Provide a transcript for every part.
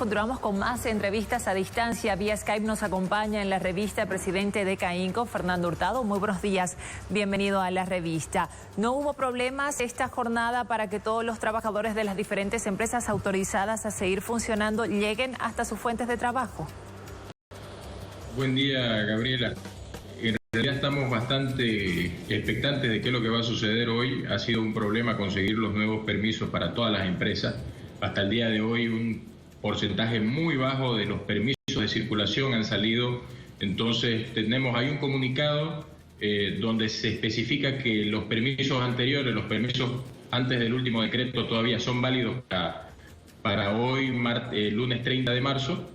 continuamos con más entrevistas a distancia. Vía Skype nos acompaña en la revista el presidente de CAINCO, Fernando Hurtado. Muy buenos días, bienvenido a la revista. ¿No hubo problemas esta jornada para que todos los trabajadores de las diferentes empresas autorizadas a seguir funcionando lleguen hasta sus fuentes de trabajo? Buen día, Gabriela. En realidad estamos bastante expectantes de qué es lo que va a suceder hoy. Ha sido un problema conseguir los nuevos permisos para todas las empresas. Hasta el día de hoy un porcentaje muy bajo de los permisos de circulación han salido. Entonces hay un comunicado donde se especifica que los permisos anteriores, los permisos antes del último decreto todavía son válidos para hoy, lunes 30 de marzo,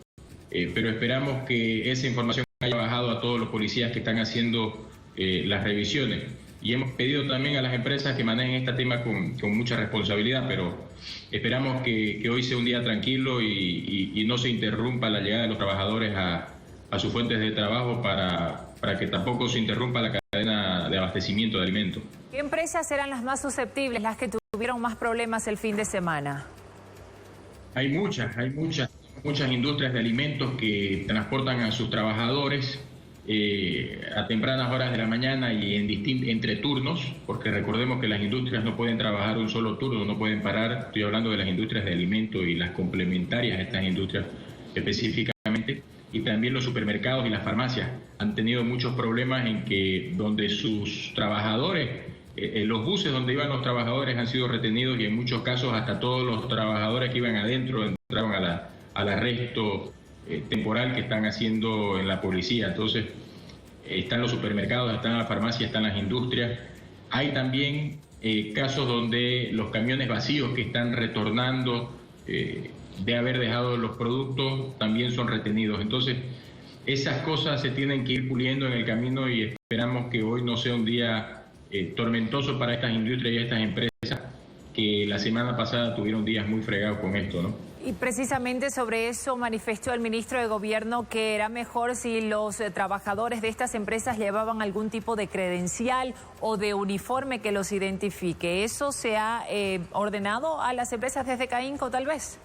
pero esperamos que esa información haya bajado a todos los policías que están haciendo las revisiones. Y hemos pedido también a las empresas que manejen este tema con mucha responsabilidad, pero esperamos que hoy sea un día tranquilo y no se interrumpa la llegada de los trabajadores a sus fuentes de trabajo para que tampoco se interrumpa la cadena de abastecimiento de alimentos. ¿Qué empresas eran las más susceptibles, las que tuvieron más problemas el fin de semana? Hay muchas industrias de alimentos que transportan a sus trabajadores a tempranas horas de la mañana y entre turnos, porque recordemos que las industrias no pueden trabajar un solo turno, no pueden parar. Estoy hablando de las industrias de alimentos y las complementarias a estas industrias específicamente, y también los supermercados y las farmacias han tenido muchos problemas en que donde sus trabajadores, los buses donde iban los trabajadores han sido retenidos, y en muchos casos hasta todos los trabajadores que iban adentro entraron al arresto temporal que están haciendo en la policía. Entonces están los supermercados, están las farmacias, están las industrias. Hay también casos donde los camiones vacíos que están retornando de haber dejado los productos también son retenidos. Entonces esas cosas se tienen que ir puliendo en el camino, y esperamos que hoy no sea un día tormentoso para estas industrias y estas empresas que la semana pasada tuvieron días muy fregados con esto, ¿no? Y precisamente sobre eso manifestó el ministro de Gobierno que era mejor si los trabajadores de estas empresas llevaban algún tipo de credencial o de uniforme que los identifique. ¿Eso se ha ordenado a las empresas desde CAINCO, tal vez?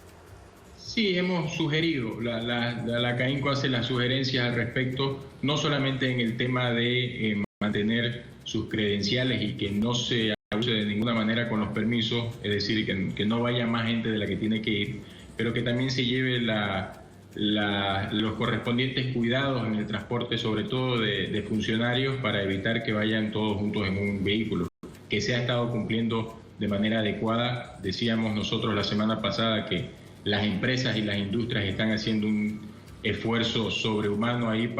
Sí, hemos sugerido. La CAINCO hace las sugerencias al respecto, no solamente en el tema de mantener sus credenciales y que no se abuse de ninguna manera con los permisos, es decir, que no vaya más gente de la que tiene que ir, pero que también se lleve los correspondientes cuidados en el transporte, sobre todo de funcionarios, para evitar que vayan todos juntos en un vehículo, que se ha estado cumpliendo de manera adecuada. Decíamos nosotros la semana pasada que las empresas y las industrias están haciendo un esfuerzo sobrehumano ahí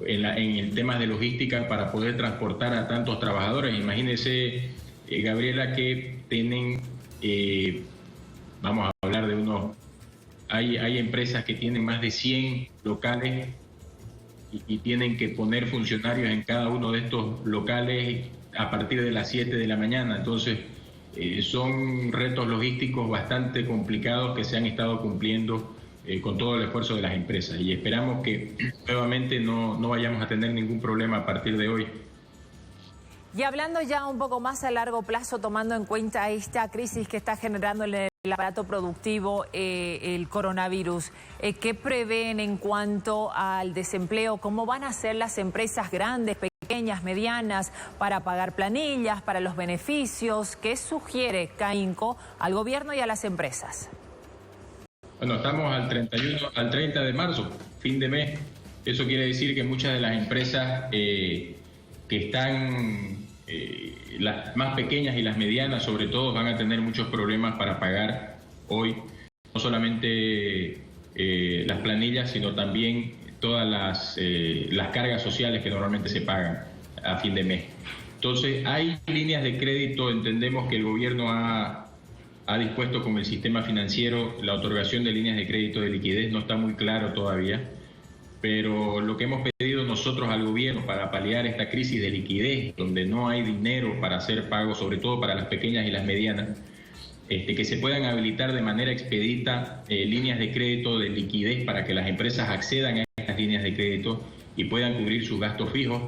en el tema de logística para poder transportar a tantos trabajadores. Imagínense, Gabriela, que tienen... vamos a hablar de hay empresas que tienen más de 100 locales y tienen que poner funcionarios en cada uno de estos locales a partir de las 7 de la mañana. Entonces, son retos logísticos bastante complicados que se han estado cumpliendo con todo el esfuerzo de las empresas. Y esperamos que nuevamente no vayamos a tener ningún problema a partir de hoy. Y hablando ya un poco más a largo plazo, tomando en cuenta esta crisis que está generando el aparato productivo, el coronavirus, ¿qué prevén en cuanto al desempleo? ¿Cómo van a ser las empresas grandes, pequeñas, medianas, para pagar planillas, para los beneficios? ¿Qué sugiere CAINCO al gobierno y a las empresas? Bueno, estamos al 30 de marzo, fin de mes. Eso quiere decir que muchas de las empresas que están... las más pequeñas y las medianas sobre todo van a tener muchos problemas para pagar hoy, no solamente las planillas, sino también todas las cargas sociales que normalmente se pagan a fin de mes. Entonces hay líneas de crédito, entendemos que el gobierno ha dispuesto con el sistema financiero la otorgación de líneas de crédito de liquidez. No está muy claro todavía, pero lo que hemos pedido nosotros al gobierno para paliar esta crisis de liquidez, donde no hay dinero para hacer pagos, sobre todo para las pequeñas y las medianas, que se puedan habilitar de manera expedita líneas de crédito de liquidez para que las empresas accedan a estas líneas de crédito y puedan cubrir sus gastos fijos,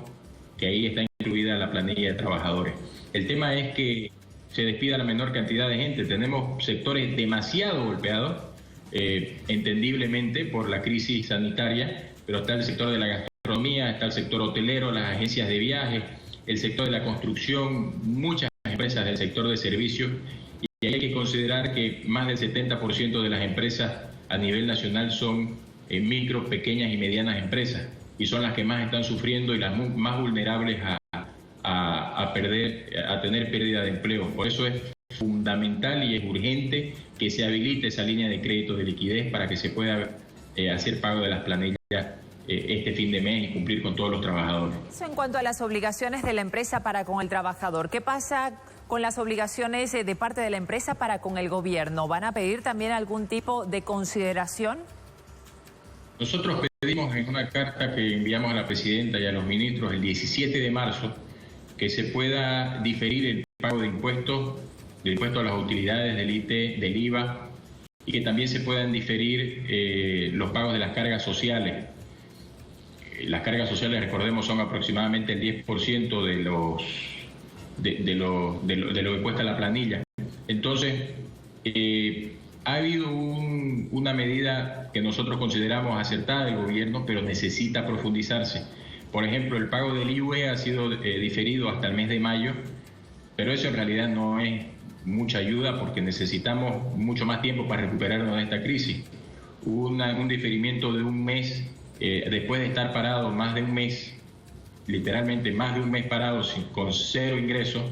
que ahí está incluida la planilla de trabajadores. El tema es que se despida la menor cantidad de gente. Tenemos sectores demasiado golpeados entendiblemente por la crisis sanitaria, pero está el sector de la gastronomía, está el sector hotelero, las agencias de viajes, el sector de la construcción, muchas empresas del sector de servicios, y hay que considerar que más del 70% de las empresas a nivel nacional son micro, pequeñas y medianas empresas, y son las que más están sufriendo y las más vulnerables a tener pérdida de empleo. Por eso es fundamental y es urgente que se habilite esa línea de crédito de liquidez para que se pueda hacer pago de las planillas este fin de mes y cumplir con todos los trabajadores. Eso en cuanto a las obligaciones de la empresa para con el trabajador. ¿Qué pasa con las obligaciones de parte de la empresa para con el gobierno? ¿Van a pedir también algún tipo de consideración? Nosotros pedimos en una carta que enviamos a la presidenta y a los ministros el 17 de marzo que se pueda diferir el pago de impuestos, del impuesto a las utilidades del ITE, del IVA, y que también se puedan diferir los pagos de las cargas sociales. Las cargas sociales, recordemos, son aproximadamente el 10% de lo que cuesta la planilla. Entonces, ha habido una medida que nosotros consideramos acertada del gobierno, pero necesita profundizarse. Por ejemplo, el pago del IUE ha sido diferido hasta el mes de mayo, pero eso en realidad no es mucha ayuda porque necesitamos mucho más tiempo para recuperarnos de esta crisis. Hubo un diferimiento de un mes, después de estar parado más de un mes, literalmente más de un mes parado con cero ingresos,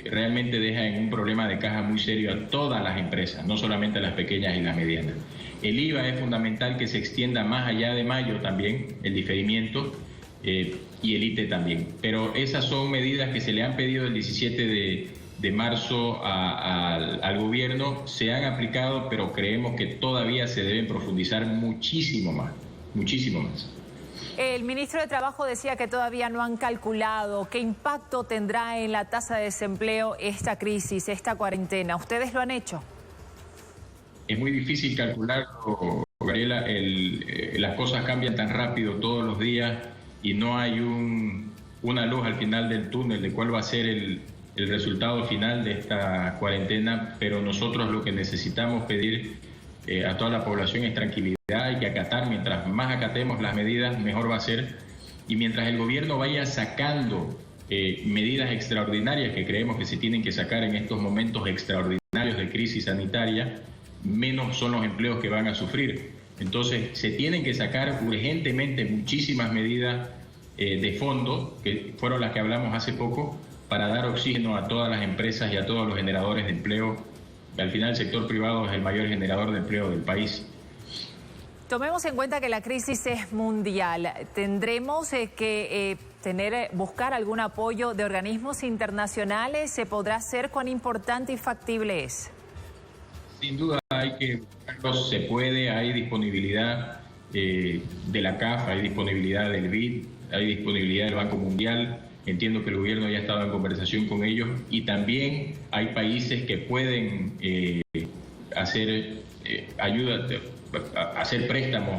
realmente deja en un problema de caja muy serio a todas las empresas, no solamente a las pequeñas y las medianas. El IVA es fundamental que se extienda más allá de mayo también, el diferimiento, y el ITE también. Pero esas son medidas que se le han pedido el 17 de marzo al gobierno, se han aplicado, pero creemos que todavía se deben profundizar muchísimo más. El ministro de Trabajo decía que todavía no han calculado qué impacto tendrá en la tasa de desempleo esta crisis, esta cuarentena. ¿Ustedes lo han hecho? Es muy difícil calcularlo, Gabriela. Las cosas cambian tan rápido todos los días y no hay una luz al final del túnel de cuál va a ser el resultado final de esta cuarentena, pero nosotros lo que necesitamos pedir a toda la población es tranquilidad. Hay que acatar, mientras más acatemos las medidas, mejor va a ser. Y mientras el gobierno vaya sacando medidas extraordinarias que creemos que se tienen que sacar en estos momentos extraordinarios de crisis sanitaria, menos son los empleos que van a sufrir. Entonces, se tienen que sacar urgentemente muchísimas medidas de fondo, que fueron las que hablamos hace poco, para dar oxígeno a todas las empresas y a todos los generadores de empleo. Al final, el sector privado es el mayor generador de empleo del país. Tomemos en cuenta que la crisis es mundial. ¿Tendremos que buscar algún apoyo de organismos internacionales? ¿Se podrá hacer? ¿Cuán importante y factible es? Sin duda hay que buscarlo, se puede, hay disponibilidad de la CAF, hay disponibilidad del BID, hay disponibilidad del Banco Mundial. Entiendo que el gobierno ya estaba en conversación con ellos y también hay países que pueden hacer ayuda, hacer préstamos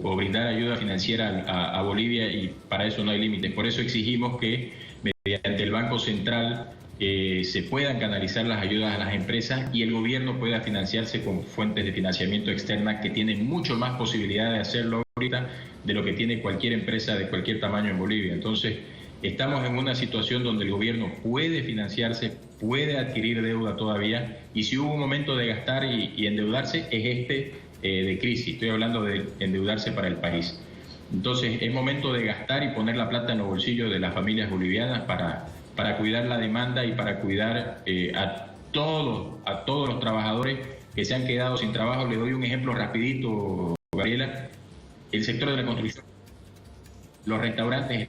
o brindar ayuda financiera a Bolivia, y para eso no hay límites. Por eso exigimos que mediante el Banco Central se puedan canalizar las ayudas a las empresas y el gobierno pueda financiarse con fuentes de financiamiento externas que tienen mucho más posibilidad de hacerlo ahorita de lo que tiene cualquier empresa de cualquier tamaño en Bolivia. Entonces, estamos en una situación donde el gobierno puede financiarse, puede adquirir deuda todavía, y si hubo un momento de gastar y endeudarse, es de crisis. Estoy hablando de endeudarse para el país. Entonces, es momento de gastar y poner la plata en los bolsillos de las familias bolivianas para cuidar la demanda y para cuidar a todos los trabajadores que se han quedado sin trabajo. Le doy un ejemplo rapidito, Gabriela. El sector de la construcción, los restaurantes,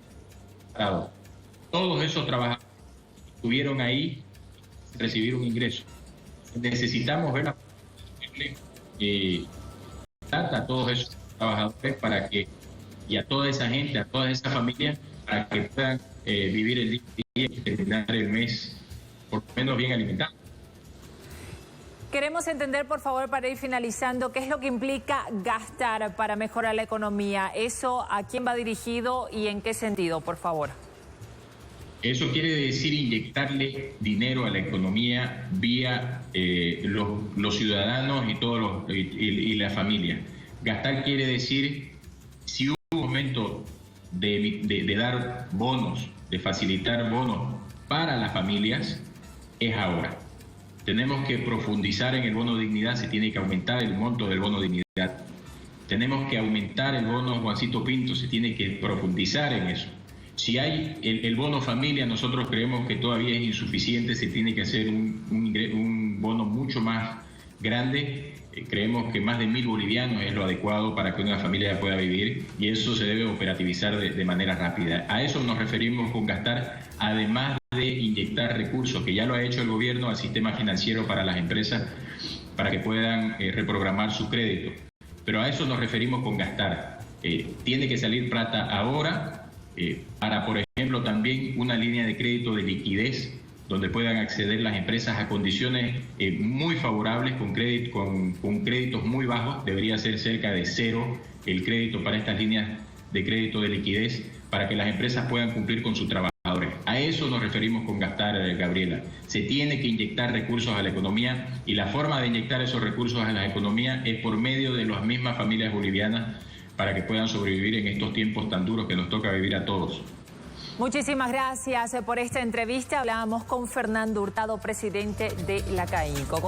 todos esos trabajadores estuvieron ahí, recibieron un ingreso. Necesitamos ver a todos esos trabajadores y a toda esa gente, a todas esas familias, para que puedan vivir el día y terminar el mes por lo menos bien alimentados. Queremos entender, por favor, para ir finalizando, qué es lo que implica gastar para mejorar la economía. ¿Eso a quién va dirigido y en qué sentido, por favor? Eso quiere decir inyectarle dinero a la economía vía los ciudadanos y y la familia. Gastar quiere decir, si hubo un momento de dar bonos, de facilitar bonos para las familias, es ahora. Tenemos que profundizar en el bono dignidad, se tiene que aumentar el monto del bono dignidad. Tenemos que aumentar el bono Juancito Pinto, se tiene que profundizar en eso. Si hay el bono familia, nosotros creemos que todavía es insuficiente, se tiene que hacer un bono mucho más grande. Creemos que más de 1.000 bolivianos es lo adecuado para que una familia pueda vivir, y eso se debe operativizar de manera rápida. A eso nos referimos con gastar, además de inyectar recursos, que ya lo ha hecho el gobierno, al sistema financiero para las empresas, para que puedan reprogramar su crédito. Pero a eso nos referimos con gastar. Tiene que salir plata ahora, para, por ejemplo, también una línea de crédito de liquidez, donde puedan acceder las empresas a condiciones muy favorables, con créditos muy bajos. Debería ser cerca de cero el crédito para estas líneas de crédito de liquidez, para que las empresas puedan cumplir con sus trabajadores. A eso nos referimos con gastar, Gabriela. Se tiene que inyectar recursos a la economía, y la forma de inyectar esos recursos a la economía es por medio de las mismas familias bolivianas, para que puedan sobrevivir en estos tiempos tan duros que nos toca vivir a todos. Muchísimas gracias por esta entrevista. Hablábamos con Fernando Hurtado, presidente de la CAICO.